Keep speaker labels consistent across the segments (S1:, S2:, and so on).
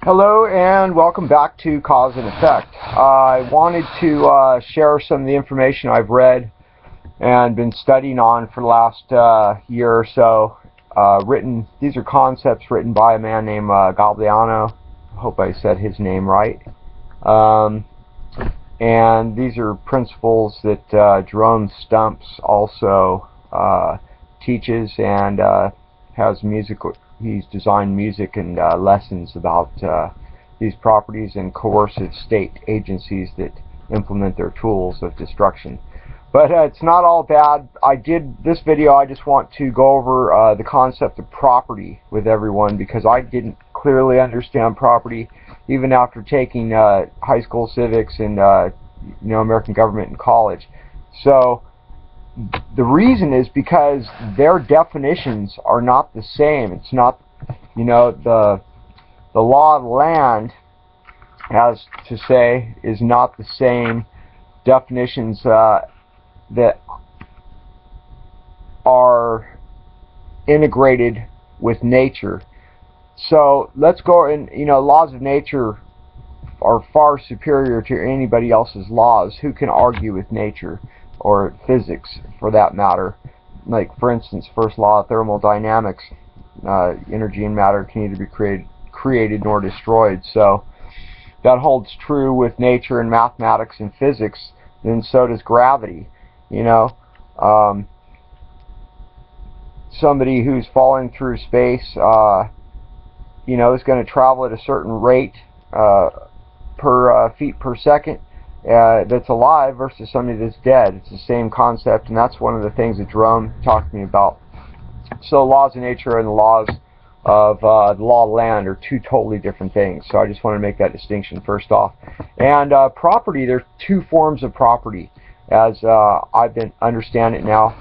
S1: Hello and welcome back to Cause and Effect. I wanted to share some of the information I've read and been studying on for the last year or so. These are concepts written by a man named Galdiano. I hope I said his name right. And these are principles that Jerome Stumps also teaches and has musical. He's designed music and lessons about these properties and coercive state agencies that implement their tools of destruction. But it's not all bad. This video, I just want to go over the concept of property with everyone because I didn't clearly understand property even after taking high school civics and American government in college. So the reason is because their definitions are not the same. It's not, the law of the land, as to say, is not the same definitions that are integrated with nature. So let's go, and laws of nature are far superior to anybody else's laws. Who can argue with nature? Or physics, for that matter. Like, for instance, first law of thermodynamics, energy and matter can neither be created nor destroyed. So that holds true with nature and mathematics and physics. Then so does gravity. Somebody who's falling through space, is going to travel at a certain rate per feet per second. That's alive versus somebody that's dead. It's the same concept, and that's one of the things that Jerome talked to me about. So laws of nature and the laws of the law of land are two totally different things. So I just want to make that distinction first off. And property, there's two forms of property as I've been understand it now.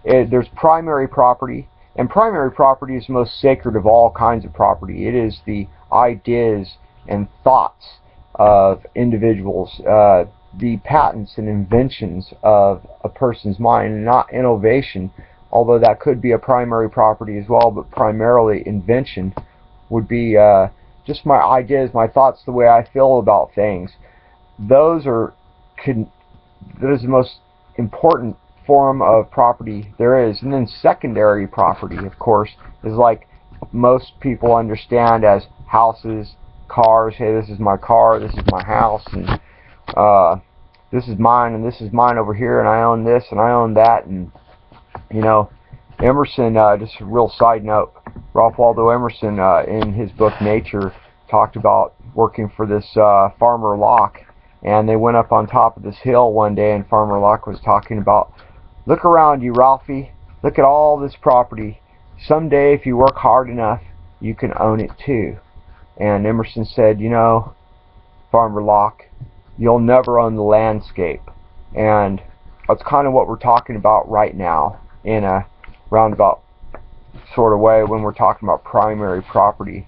S1: There's primary property, and primary property is the most sacred of all kinds of property. It is the ideas and thoughts of individuals, the patents and inventions of a person's mind, and not innovation, although that could be a primary property as well, but primarily invention would be just my ideas, my thoughts, the way I feel about things. That is the most important form of property there is. And then secondary property, of course, is like most people understand as houses, cars. Hey, this is my car, this is my house, and this is mine, and this is mine over here, and I own this, and I own that. And Emerson, just a real side note, Ralph Waldo Emerson, in his book Nature, talked about working for this Farmer Locke, and they went up on top of this hill one day, and Farmer Locke was talking about, look around you, Ralphie, look at all this property. Someday, if you work hard enough, you can own it too. And Emerson said, Farmer Locke, you'll never own the landscape. And that's kind of what we're talking about right now in a roundabout sort of way when we're talking about primary property.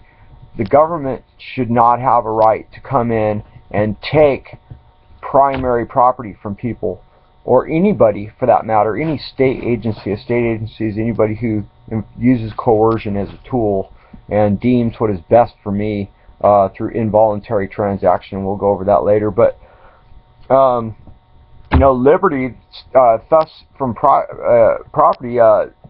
S1: The government should not have a right to come in and take primary property from people, or anybody for that matter, any state agency. A state agency is anybody who uses coercion as a tool and deems what is best for me through involuntary transaction. We'll go over that later. But liberty, thus from property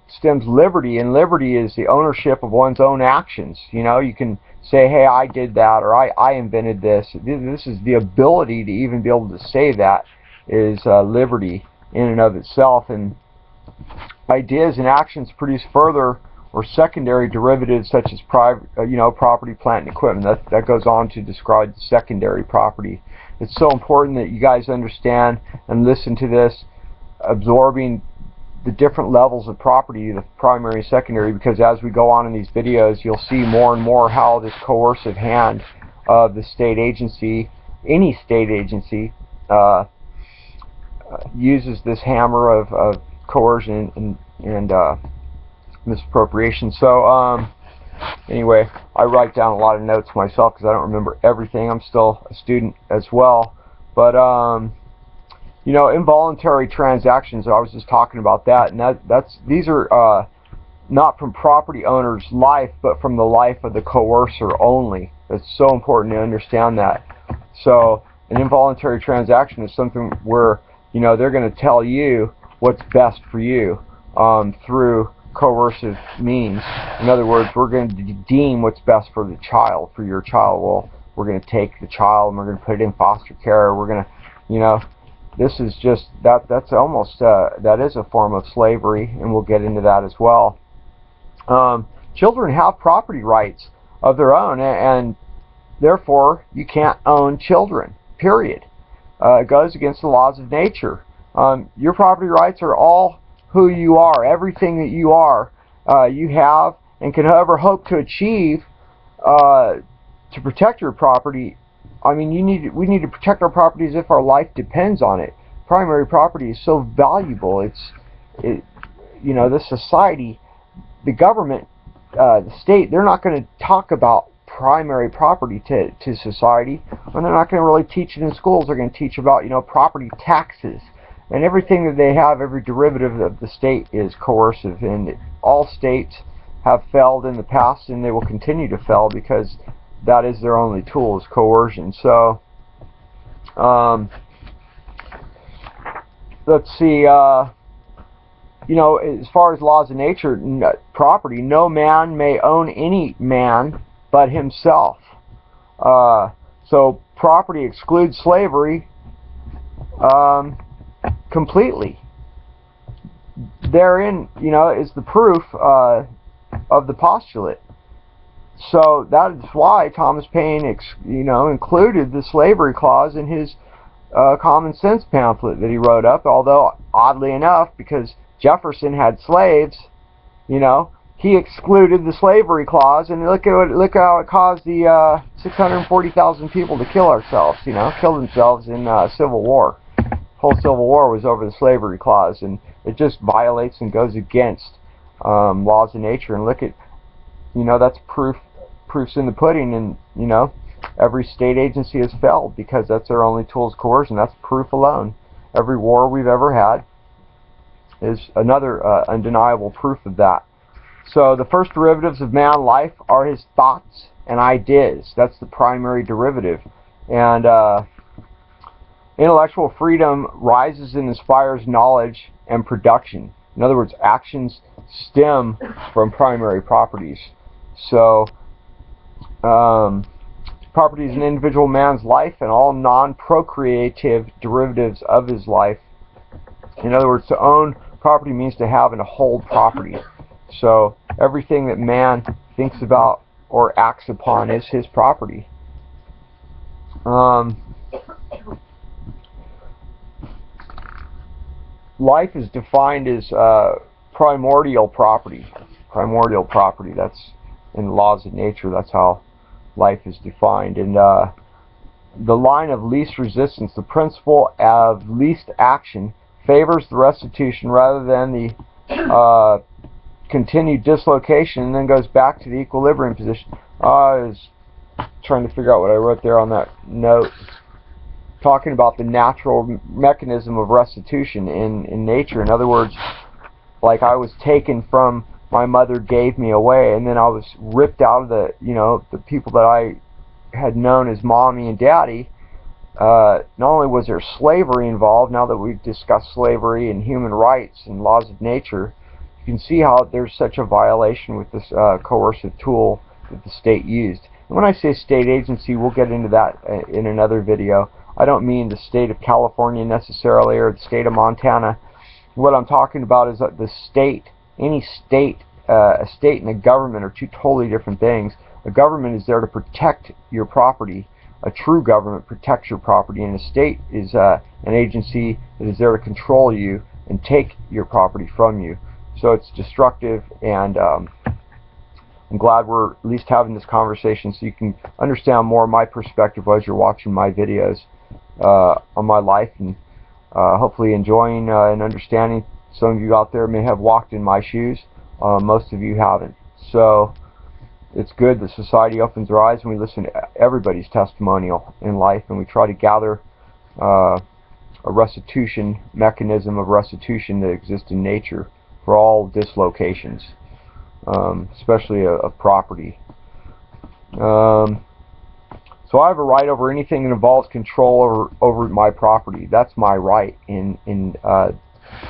S1: stems liberty, and liberty is the ownership of one's own actions. You can say, hey, I did that, or I invented this. This is the ability to even be able to say that is liberty in and of itself. And ideas and actions produce further or secondary derivatives such as property, plant, and equipment. That goes on to describe secondary property. It's so important that you guys understand and listen to this, absorbing the different levels of property, the primary and secondary, because as we go on in these videos, you'll see more and more how this coercive hand of the state agency, any state agency, uses this hammer of coercion and misappropriation. So anyway, I write down a lot of notes myself because I don't remember everything. I'm still a student as well. But involuntary transactions, I was just talking about that, and these are not from property owner's life, but from the life of the coercer only. It's so important to understand that. So an involuntary transaction is something where, you know, they're going to tell you what's best for you through coercive means. In other words, we're going to deem what's best for the child, for your child. Well, we're going to take the child and we're going to put it in foster care. We're going to, you know, this is just, that's almost, that is a form of slavery, and we'll get into that as well. Children have property rights of their own, and therefore you can't own children, period. It goes against the laws of nature. Your property rights are all who you are, everything that you are, you have and can ever hope to achieve to protect your property. I mean, we need to protect our property as if our life depends on it. Primary property is so valuable. You know, the society, the government, the state, they're not going to talk about primary property to society, and they're not going to really teach it in schools. They're going to teach about, you know, property taxes. And everything that they have, every derivative of the state is coercive. And all states have failed in the past, and they will continue to fail because that is their only tool, is coercion. So, let's see, you know, as far as laws of nature, property, no man may own any man but himself. So property excludes slavery completely. Therein, you know, is the proof of the postulate. So that is why Thomas Paine, you know, included the slavery clause in his common sense pamphlet that he wrote up. Although, oddly enough, because Jefferson had slaves, you know, he excluded the slavery clause, and look how it caused the 640,000 people to kill themselves in Civil War. The whole Civil War was over the slavery clause, and it just violates and goes against laws of nature. And look at, you know, that's proofs in the pudding, and, you know, every state agency has failed because that's their only tool is coercion. That's proof alone. Every war we've ever had is another undeniable proof of that. So the first derivatives of man life are his thoughts and ideas. That's the primary derivative. And intellectual freedom rises and inspires knowledge and production. In other words, actions stem from primary properties. So property is an individual man's life and all non-procreative derivatives of his life. In other words, to own property means to have and to hold property. So everything that man thinks about or acts upon is his property. Life is defined as primordial property. Primordial property, that's in the laws of nature, that's how life is defined. And the line of least resistance, the principle of least action, favors the restitution rather than the continued dislocation, and then goes back to the equilibrium position. I was trying to figure out what I wrote there on that note, talking about the natural mechanism of restitution in nature. In other words, like I was taken from, my mother gave me away, and then I was ripped out of the, you know, the people that I had known as mommy and daddy. Not only was there slavery involved, now that we've discussed slavery and human rights and laws of nature, you can see how there's such a violation with this coercive tool that the state used. And when I say state agency, we'll get into that in another video. I don't mean the state of California necessarily, or the state of Montana. What I'm talking about is the state. Any state, a state and a government are two totally different things. A government is there to protect your property. A true government protects your property, and a state is an agency that is there to control you and take your property from you. So it's destructive, and I'm glad we're at least having this conversation so you can understand more of my perspective as you're watching my videos on my life, and hopefully enjoying and understanding. Some of you out there may have walked in my shoes. Most of you haven't. So it's good that society opens their eyes and we listen to everybody's testimonial in life, and we try to gather a restitution mechanism of restitution that exists in nature for all dislocations. especially of property. So I have a right over anything that involves control over my property. That's my right in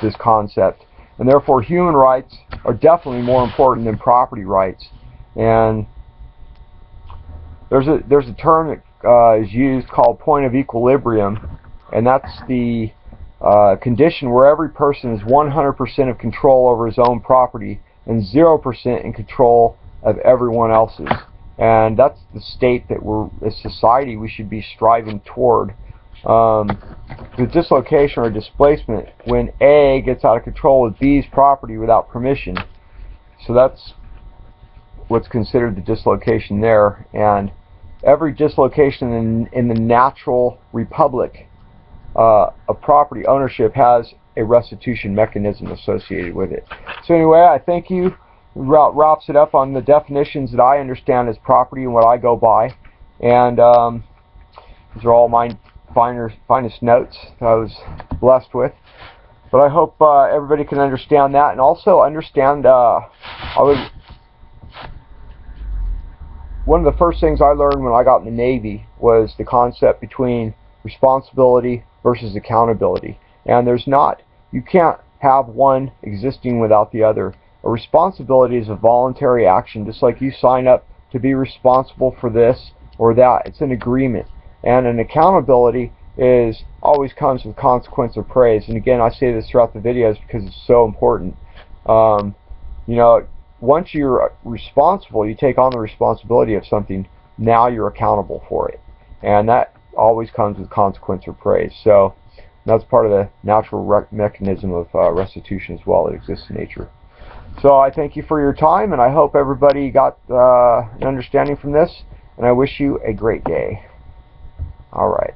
S1: this concept. And therefore human rights are definitely more important than property rights. And there's a term that is used called point of equilibrium, and that's the condition where every person is 100% of control over his own property and 0% in control of everyone else's. And that's the state that as society, we should be striving toward. The dislocation or displacement when A gets out of control of B's property without permission. So that's what's considered the dislocation there. And every dislocation in the natural republic of property ownership has a restitution mechanism associated with it. So anyway, I thank you. Wraps it up on the definitions that I understand as property and what I go by. And these are all my finest notes that I was blessed with. But I hope everybody can understand that, and also understand one of the first things I learned when I got in the Navy was the concept between responsibility versus accountability. And you can't have one existing without the other. A responsibility is a voluntary action, just like you sign up to be responsible for this or that. It's an agreement. And an accountability always comes with consequence or praise. And again, I say this throughout the videos because it's so important. You know, once you're responsible, you take on the responsibility of something, now you're accountable for it. And that always comes with consequence or praise. So that's part of the natural mechanism of restitution as well that exists in nature. So I thank you for your time, and I hope everybody got an understanding from this, and I wish you a great day. All right.